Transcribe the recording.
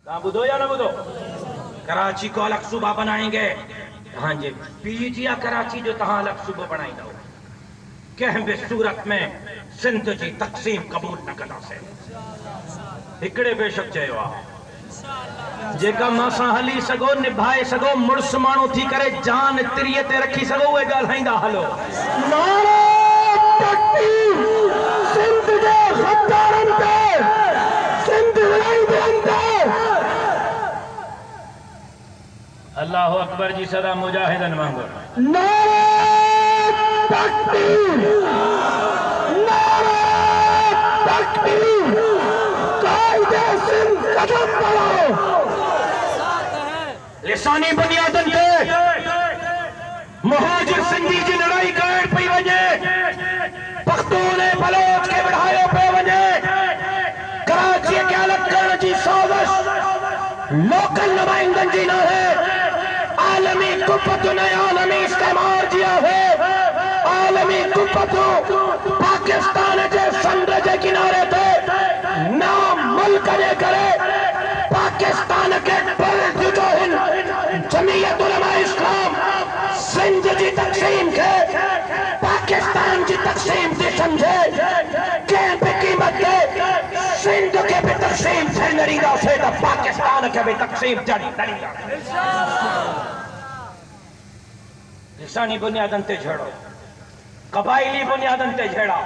کہاں بدھو یا نہ بدھو؟ کراچی کو الگ صوبہ بنائیں گے. ہاں جی پیجیا کراچی جو تہاں الگ صوبہ بنائی دو کہیں بھی صورت میں سندھ جی تقسیم قبول نہ کدا سے ہکڑے بے شک چاہیے جیکا ماسا ہلی سگو نبھائے سگو مرس مانو تھی کرے جان تریتے رکھی سگو وہ گال ہائیں دا حلو نعرہ تکبیر سندھ دے خطارن تے سندھ لڑائی دے اندر اللہ اکبر جی صدا مجاہدن مانگو نعرہ تکبیر نعرہ تکبیر قائد سندھ قدم بڑھاؤ لسانی بنیادن تے مہاجر سندھی جی لڑائی کائر پئی وجے پختون بلوچ کے بڑھائے پہ وجے کراچی کے الگ کرنے جی سازش لوکل نمائندن جی نہ ہے عالمی قوت نے عالمی استعمار دیا ہے عالمی قوت پاکستان کے سمندر کے کنارے تے نام ملک نے کرے پاکستان کے بلد جو جمعیت علماء اسلام سندھ جی تقسیم کے پاکستان جی تقسیم سے سمجھے کہیں پہ قیمت دے سندھ کے بھی تقسیم سے نریدہ سے تو پاکستان کے بھی تقسیم جڑی نریدہ لسانی بنیادن تے جھڑو قبائلی بنیادن تے جھڑا